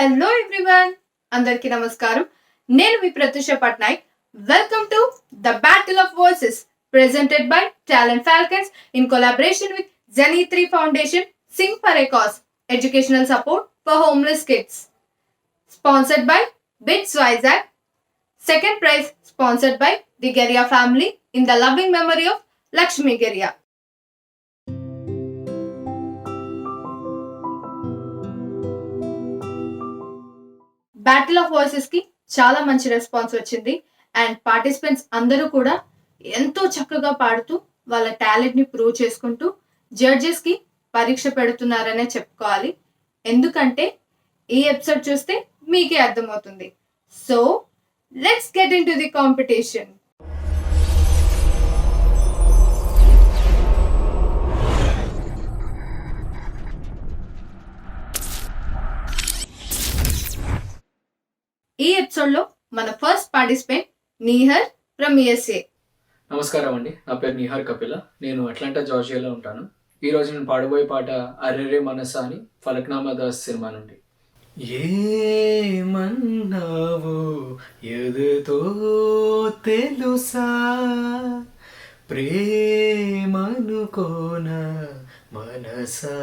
Hello everyone, అందరికీ నమస్కారం. నేను మీ Pratyusha Patnaik. Welcome to the battle of voices presented by talent falcons in collaboration with Zani 3 Foundation, Sing for a Cause, Educational Support for Homeless Kids. Sponsored by BITS Vizag. Second prize sponsored by the Geria family in the loving memory of Lakshmi Geria. Battle of voices కి చాలా మంచి response వచ్చింది. And participants అందరూ కూడా ఎంతో చక్కగా పాడుతూ వాళ్ళ టాలెంట్ ని ప్రూవ్ చేసుకుంటూ జడ్జెస్ కి పరీక్ష పెడుతున్నారనే చెప్పుకోవాలి. ఎందుకంటే ఈ ఎపిసోడ్ చూస్తే మీకే అర్థమవుతుంది. So let's get in to the competition. ఈ ఎపిసోడ్ లో మన first participant Nihar from USA. నమస్కారం అండి, నా పేరు నిహార్ కపిల. నేను అట్లాంటా జార్జియాలో ఉంటాను. ఈరోజు నేను పాడబోయే పాట అరెరే మనసా అని ఫలక్నామా దాస్ సినిమా నుండి. ఏమన్నావు ఎదుతో తెలుసా, ప్రేమనుకోన మనసా,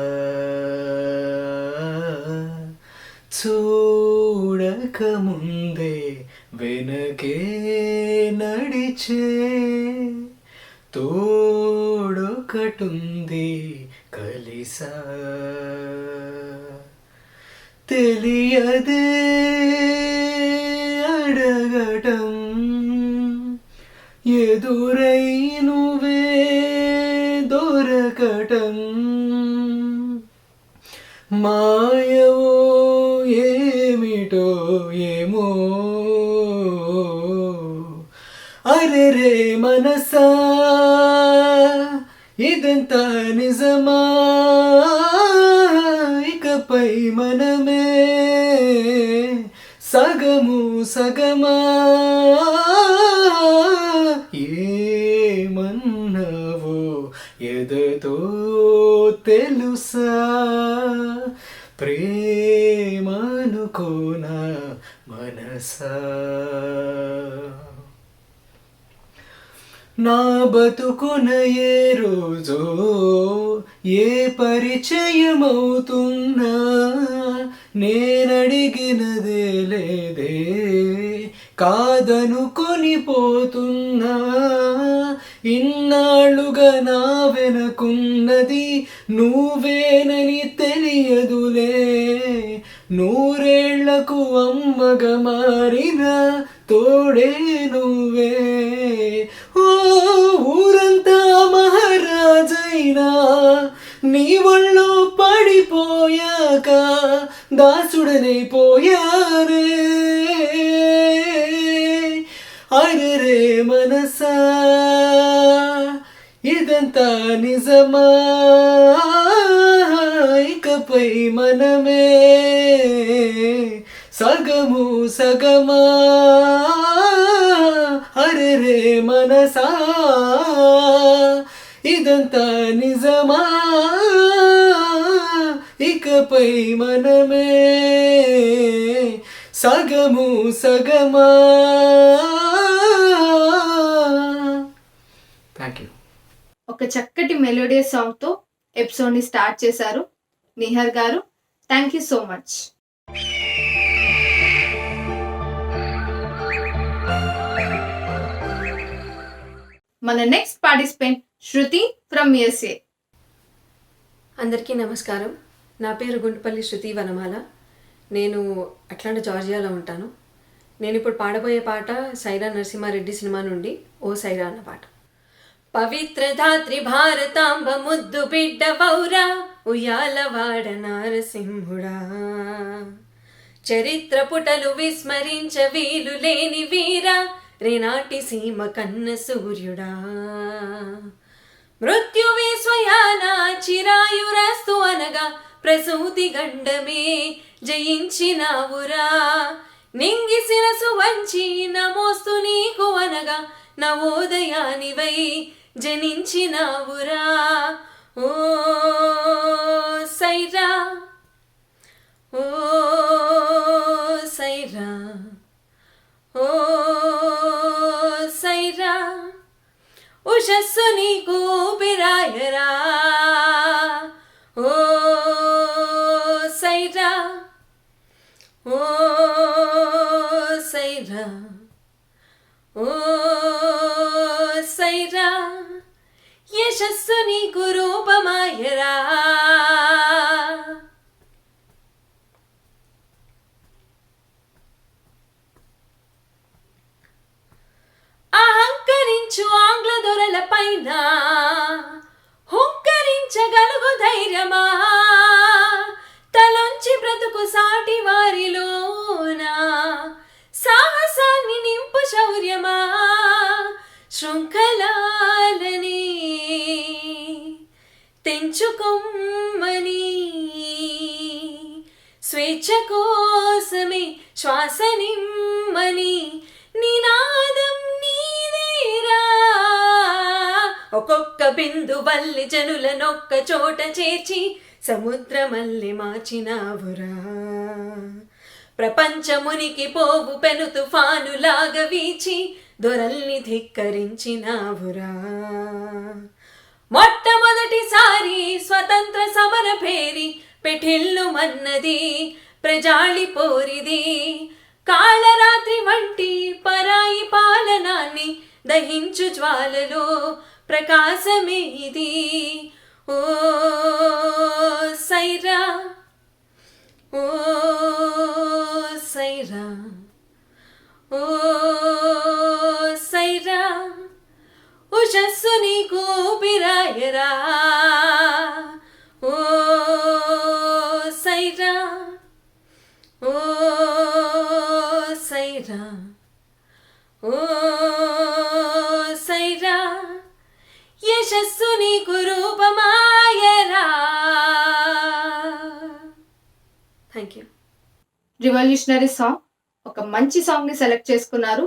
చూడకముందే వెనకే నడిచే తోడొకటుంది కలిసా, తెలియదే అడగటం ఎదురై నువ్వే దొరకటం, మాయవో ఏమిటో ఏమో, అరెరే మనసా ఇదంతా నిజమా, ఇకపై మనమే సగము సగమా, ఏమన్నావో ఎదతో తెలుసా, ప్రేమనుకోన మనసా. నా బతుకున ఏ రోజో ఏ పరిచయమవుతున్నా, నేనడిగినదే లేదే కాదనుకొని పోతున్నా, ఇన్నాళ్ళుగా నా వెనకున్నది నువ్వేనని తెలియదులే, నూరేళ్లకు అమ్మగా మారిన తోడే నువ్వే, ఓ ఊరంతా మహారాజైనా నీ ఒళ్ళో పడిపోయాక దాసుడనైపోయారే, అరెరే మనసా ఇదంతా నిజమా, ఇకపై మనమే సగము సగమా, అరెరే మనసా ఇదంతా నిజమా, ఇకపై మనమే సగము సగమా. Thank you. ఒక చక్కటి మెలోడియస్ సాంగ్ తో ఎపిసోడ్ ని స్టార్ట్ చేశారు నిహర్ గారు. Thank you so much. మన next participant Shruti from USA. అందరికీ నమస్కారం. నా పేరు గుంటుపల్లి శృతి వనమాల. నేను అట్లాంటా జార్జియాలో ఉంటాను. నేను ఇప్పుడు పాడబోయే పాట సైరా నరసింహారెడ్డి సినిమా నుండి ఓ సైరా అన్న పాట. పవిత్ర ధాత్రి భారతాంబ ముద్దు బిడ్డ వౌరా, ఉయ్యాలవాడ నారసింహుడా, చరిత్ర పుటలు విస్మరించ వీలు లేని వీరా, రేనాటి సీమ కన్న సూర్యుడా, మృత్యువే స్వయాన చిరాయురస్తు అనగా ప్రసూతి గండమే జయించినావురా, నింగి శిరసు వంచి నమోస్తు నీకు అనగా నవోదయానివై జనించినావురా, ఓ సైరా, ఓ ఉషస్సు నీకు ఊపిరాయరా ఓ సైరా ఓ సైరా ఓ సైరా యశస్సు నీకు రూపమాయరా అహంకరించు ఆంగ్ల దొరల పైన హుంకరించగలుగు ధైర్యమా తలొంచి బ్రతుకు సాటి వారిలోన సాహసాన్ని నింపు శౌర్యమా శృంఖలాలని తెంచుకొమ్మని స్వేచ్ఛ కోసమే శ్వాస నిమ్మని నినాదం నీదేరా ఒక్కొక్క బిందు వల్లి జనులనొక్క చోట చేర్చి సముద్రమల్లి మార్చినావురా ప్రపంచమునికి పోవు పెను తుఫానులాగా వీచి దొరల్ని ధిక్కరించినావురా మొట్టమొదటిసారి స్వతంత్ర సమర పేరి పెఠిల్లు మన్నది ప్రజాళి పోరిది కాళరాత్రి వంటి పరాయి పాలనాన్ని దహించు జ్వాలలో ప్రకాశమే ఇది ఓ సైరా ఓ సైరా ఓ సైరా ఉషస్సు నీకు ఊపిరాయరా ఓ సైరా ఓ సైరా ఓ సైరా యశస్సు నీకు రూపమాయరా థ్యాంక్ యూ. రివల్యూషనరీ సాంగ్, ఒక మంచి సాంగ్ ని సెలెక్ట్ చేసుకున్నారు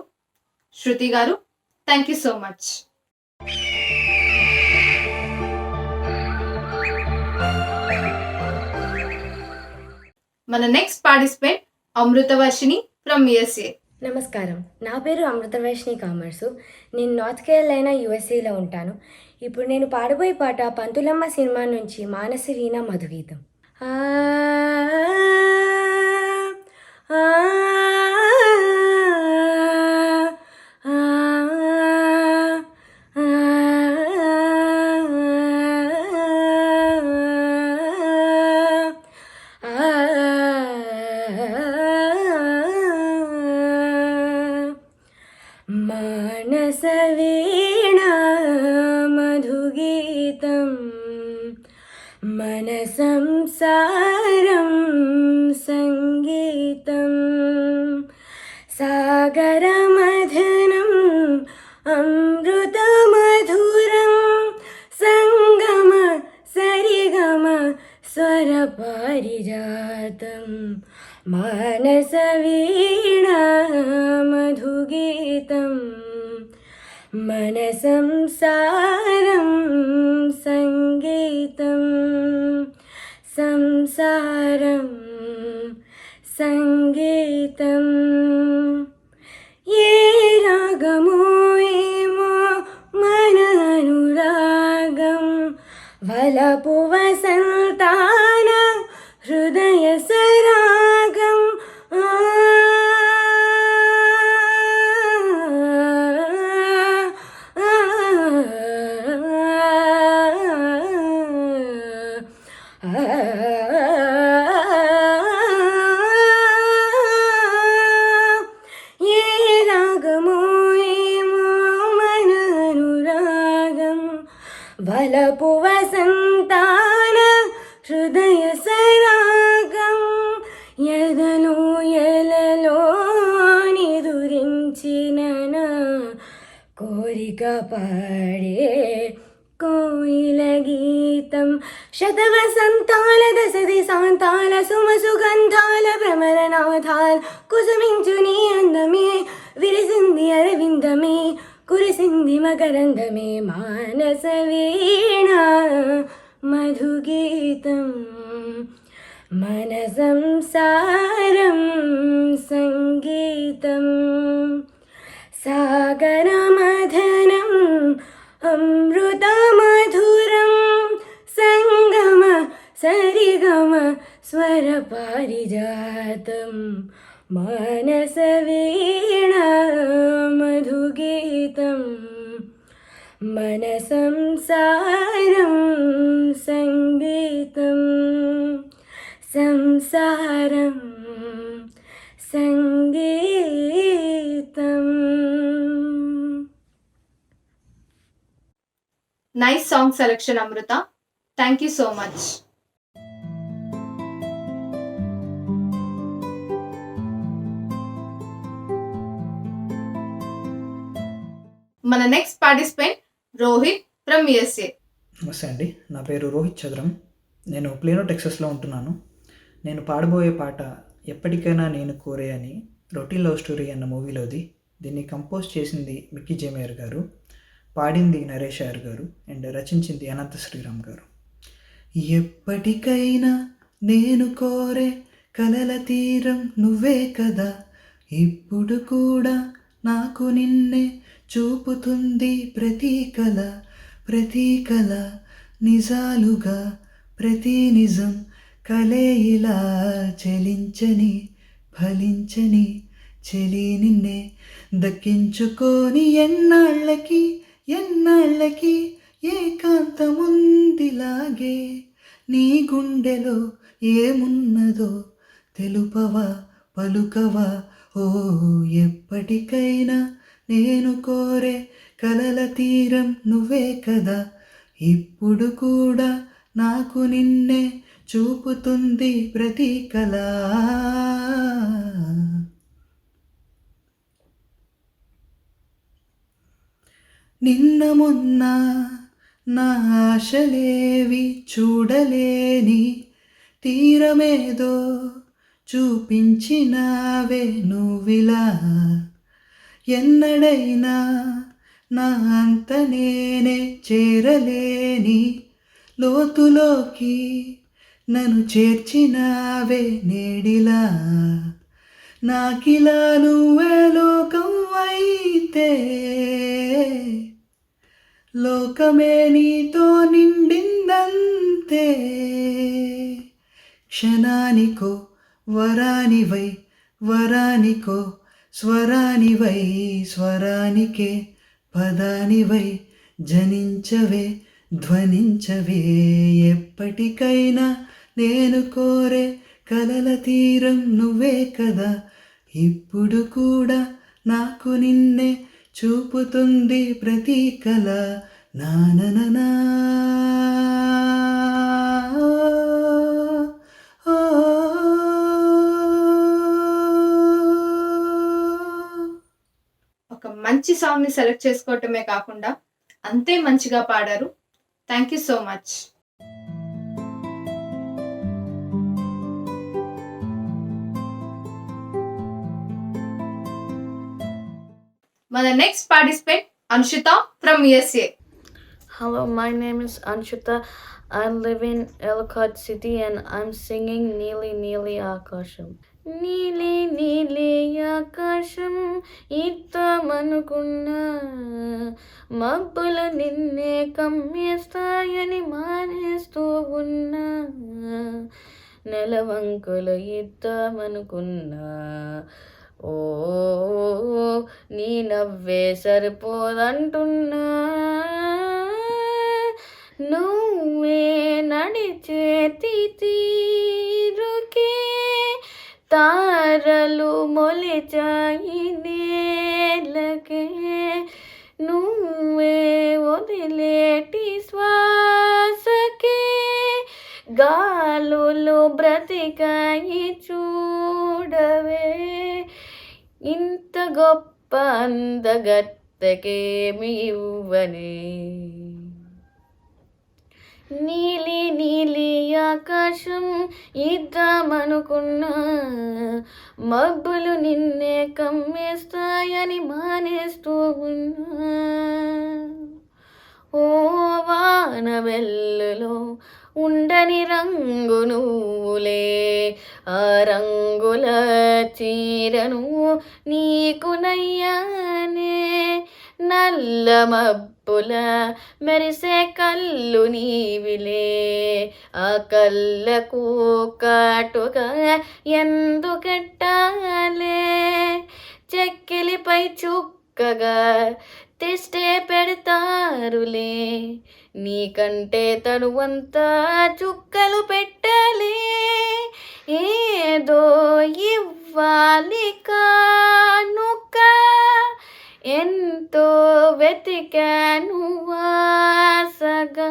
శృతి గారు. Thank you so much. మన next participant Amruthavarshini from USA. నమస్కారం, నా పేరు అమృతవర్షిని కామర్సు. నేను నార్త్ కేరళైనా యుఎస్ఏలో ఉంటాను. ఇప్పుడు నేను పాడబోయే పాట పంతులమ్మ సినిమా నుంచి మానసి వీణ మధుగీతం. ఆ ఆ మానస వీణ మధుగీతం మన సంసారం సంగీతం సాగరమథనం అమృత మధురం సంగమ సరిగమ స్వర పారిజాతం మానస వీణ మధుగీతం మన సంసారం సంగీతం సంసారం సంగీతం ఏ రాగమో ఏమో మన అనురాగం వలపు వసంతాన హృదయ సరాగం ఏ రాగమో ఏమో మన అనురాగం వలపు వసంతాన హృదయ సరాగం ఎదను ఎలలో నిదురించిన నా కోరిక పాడే కోయిల గీతం శతవసంతాల దశ దిశాంతాల సుమ సుగంధాల భ్రమరనాథాల్ కుసుమించు నీ అందమే విరిసింది అరవిందమే కురిసింది మకరందమే మానస వీణ మధుగీతం మన సంసారం సంగీతం సాగరమథనం అమృతమధురం సంగమ సరిగమ స్వరపారిజాతం మానసవీణా మధుగీతం మన సంసారం సంగీతం సంసారం సంగీతం. Nice song selection Amrutha. Thank you so much. మన next participant Rohit from USA. నమస్తే అండి, నా పేరు రోహిత్ చదరం. నేను ప్లేనో టెక్సస్లో ఉంటున్నాను. నేను పాడబోయే పాట ఎప్పటికైనా నేను కోరే అని రొటీన్ లవ్ స్టోరీ అన్న మూవీలోది. దీన్ని కంపోజ్ చేసింది మిక్కీ జేమేయర్ గారు, పాడింది నరేష్ అయ్యర్ గారు అండ్ రచించింది అనంత శ్రీరామ్ గారు. ఎప్పటికైనా నేను కోరే కలల తీరం నువ్వే కదా, ఇప్పుడు కూడా నాకు నిన్నే చూపుతుంది ప్రతి కళ నిజాలుగా ప్రతి నిజం కలే ఇలా చలించని ఫలించని చెలి నిన్నే దక్కించుకొని ఎన్నాళ్ళకి ఏకాంతముందిలాగే నీ గుండెలో ఏమున్నదో తెలుపవా పలుకవా ఓ ఎప్పటికైనా నేను కోరే కలల తీరం నువ్వే కదా, ఇప్పుడు కూడా నాకు నిన్నే చూపుతుంది ప్రతి కళ. నిన్న మొన్న నా ఆశలేవి చూడలేని తీరమేదో చూపించినావే నువ్విలా, ఎన్నడైనా నా అంత నేనే చేరలేని లోతులోకి నన్ను చేర్చినావే నేడిలా, నాకిలా నువ్వే లోకం అయితే లోకమే నీతో నిండిందంతే, క్షణానికో వరానివై వరానికో స్వరానివై స్వరానికే పదానివై జనించవే ధ్వనించవే, ఎప్పటికైనా నేను కోరే కలల తీరం నువ్వే కదా, ఇప్పుడు కూడా నాకు నిన్నే చూపుతుంది ప్రతి కళ. నాననా ఒక మంచి సాంగ్ ని సెలెక్ట్ చేసుకోవటమే కాకుండా అంతే మంచిగా పాడారు. Thank you so much. మన next participant Anushitha from USA. Hello, my name is Anshita. I live in Ellicott City and I'm singing Neeli Neeli Akasham. Neeli Neeli Akasham ఇద్దామనుకున్నా మబ్బులు నిన్నే కమ్మేస్తాయని మానేస్తూ ఉన్నా, నెలవంకులు ఇద్దామనుకున్నా ఓ నీ నవ్వే సరిపోదంటున్నా, నువ్వే నడిచే తీరుకే తారలు మొలిచాయి నేలకే, నువ్వే వదిలేటి శ్వాసకే గాలులు బ్రతికాయి చూడవే, ఇంత గొప్ప అందగత్తకేమి ఇవ్వనే, నీలి నీలి ఆకాశం ఇద్దామనుకున్నా మబ్బులు నిన్నే కమ్మేస్తాయని మానేస్తూ ఉన్నా, ఓ వాన వెల్లులో ఉండని రంగు నువ్వులే, ఆ రంగుల చీరను నీకు నయ్యానే, నల నల్ల మబ్బుల మెరిసే కళ్ళు నీవిలే ఆ కళ్ళకు కాటుగా ఎందుకెట్టాలే చెక్కిలిపై చుక్కగా తిష్టే పెడతారులే నీకంటే తనువంతా చుక్కలు పెట్టలే ఏదో ఇవ్వాలి కానుక ఎంతో వెతికాను ఆశగా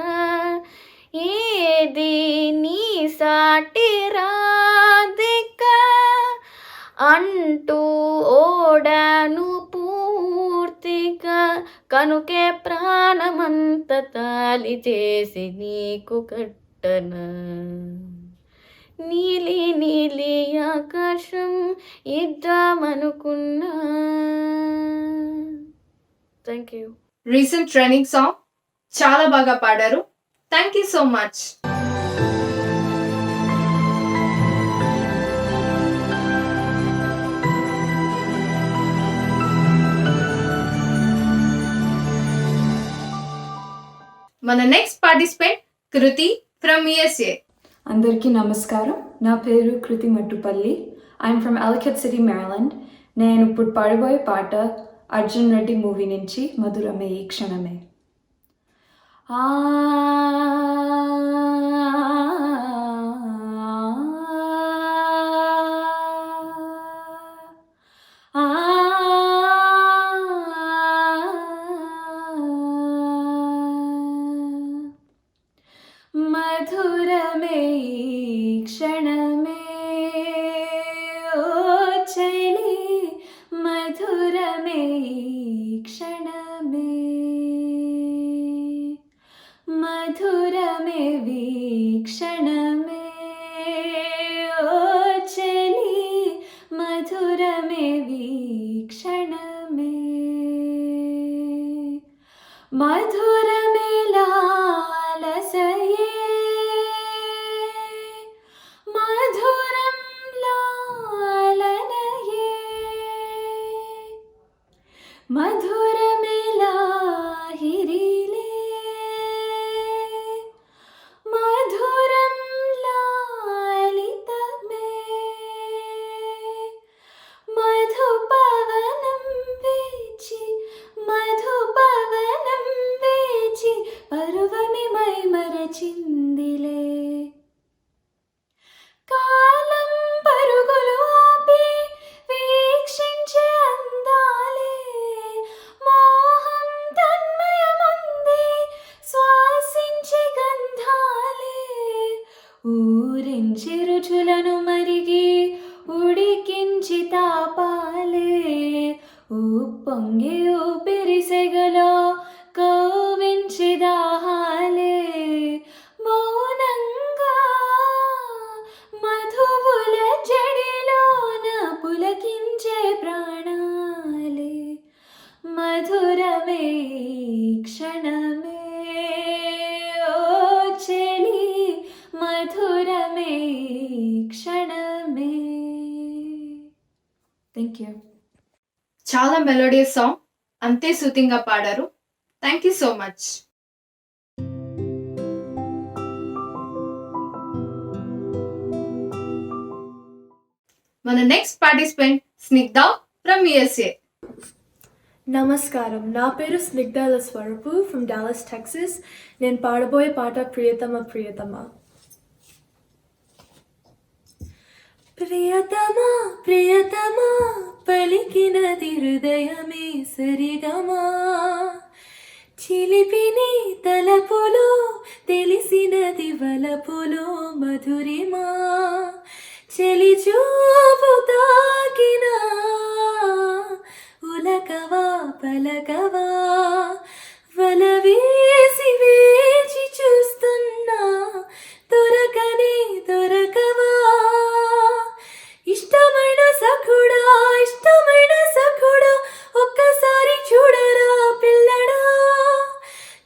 ఏది నీ సాటి రాధిక అంటూ ఓడాను పూర్తిగా కనుకే ప్రాణమంత తాలి చేసి నీకు కట్టనా నీలి నీలి ఆకాశం ఇద్దామనుకున్నా. Thank you. Recent trending song చాలా బాగా పాడారు. Thank you so much. మన next participant Kriti from USA. అందరికీ నమస్కారం. నా పేరు Kriti Mattupalli. I'm from Ellicott city, Maryland. నేను ఇప్పుడు పాడబోయే పాట అర్జున్ రెడ్డి మూవీ నుంచి మధురమే ఈ క్షణమే. ఆ మధురమే ఈ క్షణమే ఓ చలి మధురమే ఈ క్షణమే మధురమే వీక్షణమే ఓ చలి మధురమే వీక్షణమే మధురమే లాలసయే మధురం లాలనయే మధురమే లాహిరిలే మధురం లాలితమే మధుపవనం వేచి మధుపవనం వేచి పర్వమి మై మరచిందిలే కాలం పరుగులు ఆపి వీక్షించే అందాలే మోహం తన్మయముంది శ్వాసించే గంధాలే ఊరించి రుచులను మరిగి ఉడికించి తాపాలే ఉప్పొంగి ఊపిరి సెగలో కవ్వించి దాహాలే మౌనంగా మధువుల జడిలోన పులకించే ప్రాణాలే మధురమే ఈ క్షణమే ఓ చెలి మధురమే ఈ క్షణమే. Thank you. చాలా మెలోడియస్ సాంగ్, అంతే సూతింగ్ గా పాడారు. Thank you so much. మన next participant Snigdha from USA. నమస్కారం, నా పేరు స్నిగ్ధాల స్వరూపు ఫ్రమ్ డాలస్, టెక్సస్. నేను పాడబోయే పాట ప్రియతమ ప్రియతమ. ప్రియతమా ప్రియతమా పలికినది హృదయమే సరిగమా చిలిపిని తలపులో తెలిసినది వలపులో మధురిమా చెలి చూపు తాకినా ఉలకవా పలకవా వల వేసి వేచి చూస్తున్నా దొరకని దొరకవా ఇష్టమైన సఖుడా ఇష్టమైన సఖుడా ఒక్కసారి చూడరా పిల్లడా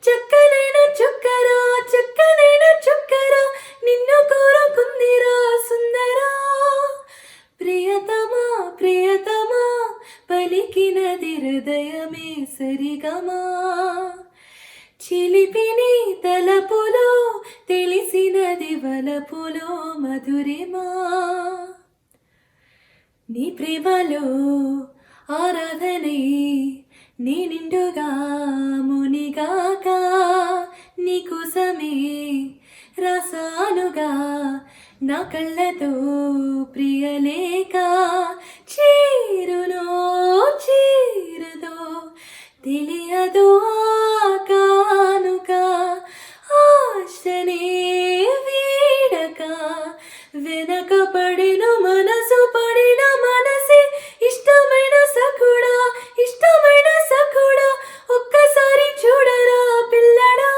చక్కనైన చుక్కరా చక్కనైన చుక్కరా నిన్ను కోరుకుందిరా సుందరా ప్రియతమా ప్రియతమా పలికినది హృదయమే సరిగమా చిలిపిని తలపులో తెలిసినది వలపులో మధురిమా నీ ప్రేమలో ఆరాధనై నీ నిండుగా మునిగాక నీకోసమే రాసానుగా నా కళ్ళతో ప్రియలేక చేరునో చేరదో తెలియదో కానుక ఆశనే వీడక వెనక పడిన మనసు పడిన మనసే ఇష్టమైన సఖుడా ఒక్కసారి చూడరా పిల్లడా.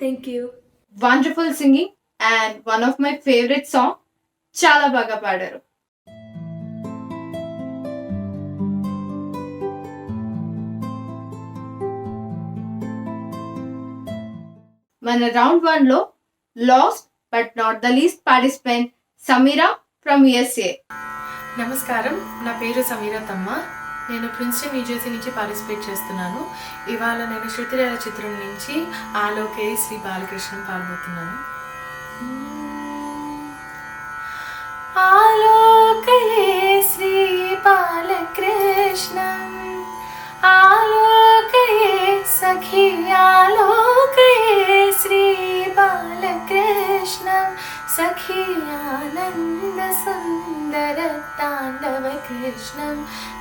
Thank you. Wonderful singing and one of my favourite song. చాలా బాగా పాడారు. మన రౌండ్ 1 లో last but not the least participant Sameera from USA. నమస్కారం, నా పేరు సమీరా తమ్మ. నేను ప్రిన్స్టన్ న్యూజెర్సీ నుంచి పార్టిసిపేట్ చేస్తున్నాను. ఇవాళ నేను శృతిరేఖ చిత్రం నుంచి ఆలోకే శ్రీ బాలకృష్ణ పాడబోతున్నాను. ఆలోకే శ్రీ బాలకృష్ణం ఆలోకయే సఖీ ఆలోకయే శ్రీ బాలకృష్ణం సఖీ ఆనంద సుందర తాండవ కృష్ణం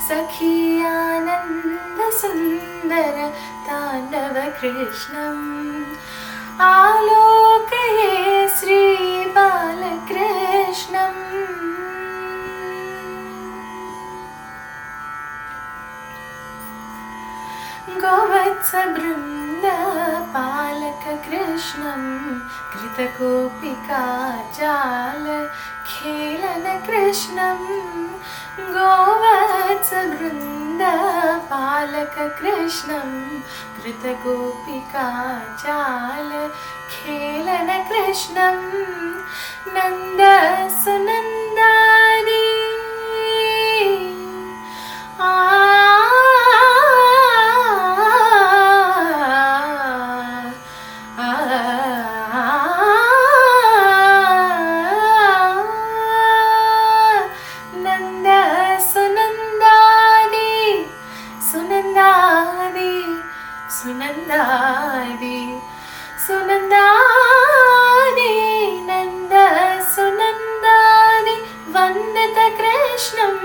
సఖీ ఆనంద సుందర తాండవ కృష్ణం ఆలోకయే శ్రీ బాలకృష్ణం. गोवत्स बृंद पालक कृष्णं कृतकोपिका जाल खेलन कृष्णं गोवत्स बृंद पालक कृष्णं कृतकोपिका जाल खेलन कृष्णं नंद सुनंदानी सुनंदादी सुनंदादी नंद सुनंदादी वंदित कृष्णं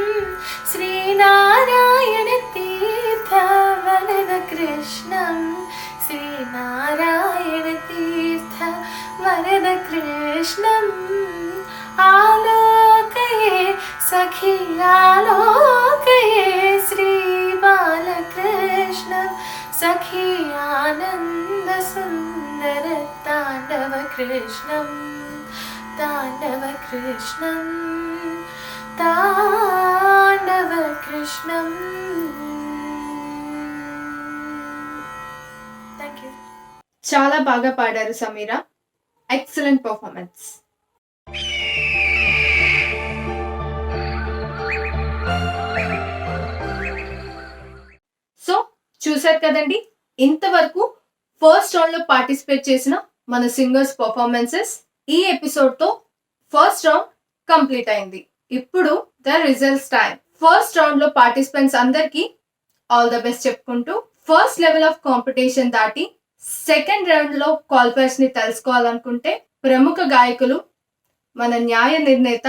श्रीनारायण तीर्थ वरद कृष्णं श्रीनारायण तीर्थ वरद कृष्णं आलोकये सखी आलोकये श्री बालकृष्णं सखी आनंद सुंदर तांडव कृष्णं तांडव कृष्णं तांडव कृष्णं. Thank you. చాలా బాగా పాడారు సమీరా. Excellent performance. సో చూసారు కదండి, ఇంతవరకు ఫస్ట్ రౌండ్ లో పార్టిసిపేట్ చేసిన మన సింగర్స్ పర్ఫార్మెన్సెస్. ఈ ఎపిసోడ్ తో ఫస్ట్ రౌండ్ కంప్లీట్ అయింది. ఇప్పుడు the results time. First round లో పార్టిసిపెంట్స్ అందరికి ఆల్ ద బెస్ట్ చెప్పుకుంటూ ఫస్ట్ లెవెల్ ఆఫ్ కాంపిటీషన్ దాటి సెకండ్ రౌండ్ లో క్వాలిఫైర్స్ ని తెలుసుకోవాలనుకుంటే ప్రముఖ గాయకులు మన న్యాయ నిర్ణేత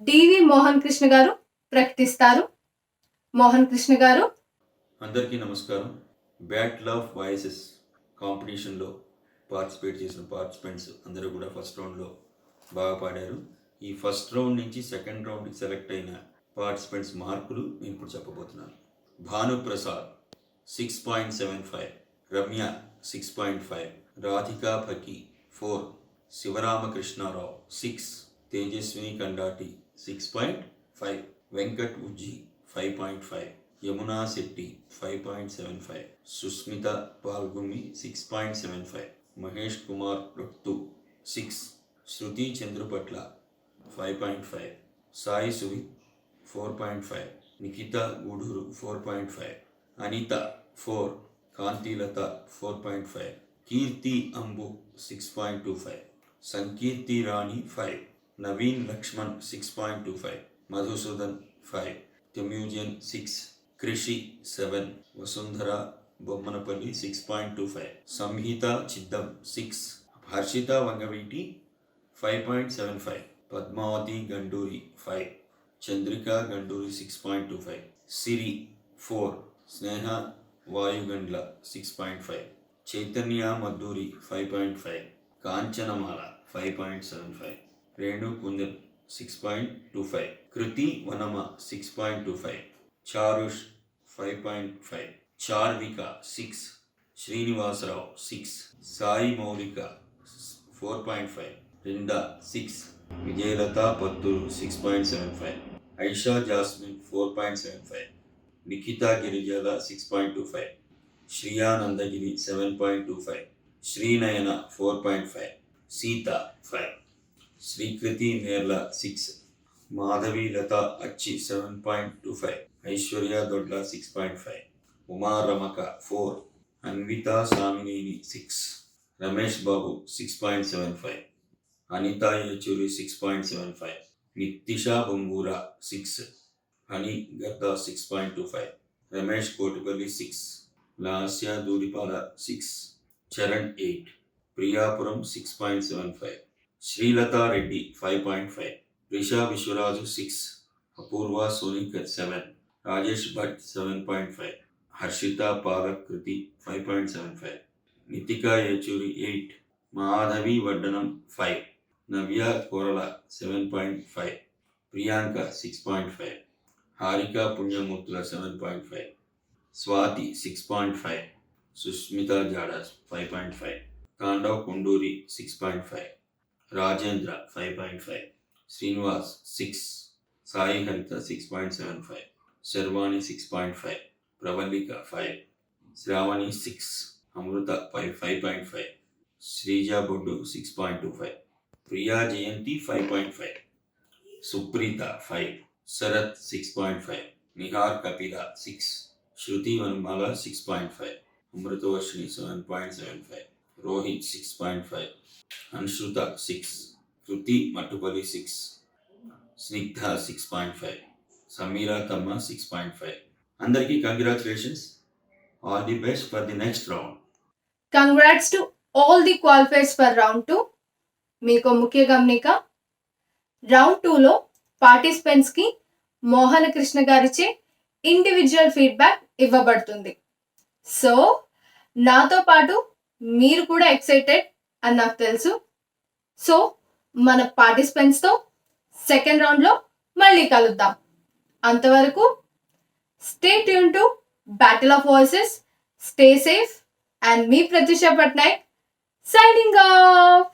డివి మోహన్ కృష్ణ గారు ప్రకటిస్తారు. మోహన్ కృష్ణ గారు. అందరికీ నమస్కారం. బ్యాటిల్ ఆఫ్ వాయిసెస్ కాంపిటీషన్లో పార్టిసిపేట్ చేసిన పార్టిసిపెంట్స్ అందరూ కూడా ఫస్ట్ రౌండ్లో బాగా పాడారు. ఈ ఫస్ట్ రౌండ్ నుంచి సెకండ్ రౌండ్కి సెలెక్ట్ అయిన పార్టిసిపెంట్స్ మార్కులు నేను ఇప్పుడు చెప్పబోతున్నాను. భానుప్రసాద్ 6.75, రమ్య 6.5, రాధికా ఫకీ 4, శివరామకృష్ణారావు 6, తేజస్విని కండాటి 6.5, వెంకట్ ఉజ్జి 5.5, యమునా శెట్టి 5.75, సుస్మిత పాల్గుమి 6.75, మహేష్ కుమార్ రొత్తు 6, శృతి చంద్రుపట్ల 5.5, సాయి సువి 4.5, నిఖిత గూడూరు 4.5, అనిత 4, కాంతిలత 4.5, కీర్తి అంబు 6.25, సంకీర్తి రాణి 5, నవీన్ లక్ష్మణ్ 6.25, మధుసూదన్ 5, తెమ్యూజియన్ 6, కృషి 7, వసుంధర బొమ్మనపల్లి 6.25, సంహిత చిద్దం 6, హర్షిత వంగవీటి 5.75, పద్మావతి గండూరి 5, చంద్రిక గండూరి 6.25, సిరి 4, స్నేహ వాయుగండ్ల 6.5, చైతన్య మద్దూరి 5.5, కాంచనమాల 5.75, రేణు కుందన్ 6.25, కృతి వనమ 6.25, చారుష్ 5.5, చార్విక 6, శ్రీనివాసరావు 6, సాయి మౌలిక 4.5, రిండా 6, విజయలత పత్తూరు 6.75, ఐషా జాస్మిన్ 4.75, నిఖితా గిరిజల 6.25, శ్రీయానందగిరి 7.25, శ్రీనయన 4.5, సీత 5, శ్రీకృతి నేర్ల 6, మాధవి లత అచ్చి 7.25, ఐశ్వర్య దొడ్ల 6.5, ఉమా రమక 4, అన్విత సామినేని 6, రమేష్ బాబు 6.75, అనిత యేచూరి 6.75, నిత్తిషా బొంగూరా 6, హని గద్ద 6.25, రమేష్ కోటిపల్లి 6, లాస్య దూడిపాల 6, చరణ్ 8, ప్రియాపురం 6.75, శ్రీలత రెడ్డి 5.5, రిషా విశ్వరాజు 6, అపూర్వ సోనికర్ 7, రాజేష్ భట్ 7.5, హర్షిత పాలక్ కృతి 5.75, నితికా యేచూరి 8, మాధవి వడ్డనం 5, నవ్య కోరల 7.5, ప్రియాంక 6.5, హారిక పుణ్యమూర్తుల 7.5, స్వాతి 6.5, సుస్మిత జాడా 5.5, తాండవ్ కొండూరి 6.5, రాజేంద్ర 5.5, శ్రీనివాస్ 6, సాయి హరిత 6.75, శర్వాణి 6.5, ప్రవల్లిక 5, శ్రావణి 6, అమృత 5.5, శ్రీజ బొడ్డు 6.25, ప్రియా జయంతి 5.5, సుప్రీత 5, శరత్ 6.5, నిహార్ కపిల 6, శృతి వన్మాల 6.5, అమృతవర్షిణి 7.75, రోహిత్ 6.5, అన్షృత 6, కృతి మట్టుపల్లి 6, స్నిగ్ధ 6.5, సమీరా తమ్మ 6.5. అందరికీ congratulations. All the best for the next round. Congrats to all the qualifiers for round 2. మీకు ముఖ్య గమనిక, రౌండ్ 2లో పార్టిసిపెంట్స్కి మోహన కృష్ణ గారిచే ఇండివిజువల్ ఫీడ్బ్యాక్ ఇవ్వబడుతుంది. సో నాతో పాటు మీరు కూడా ఎక్సైటెడ్ అని నాకు తెలుసు. సో మన పార్టిసిపెంట్స్తో సెకండ్ రౌండ్లో మళ్ళీ కలుద్దాం. అంతవరకు stay tune to battle of voices, stay safe, and మీ ప్రత్యూష పట్నాయక్ సైనింగ్ ఆఫ్.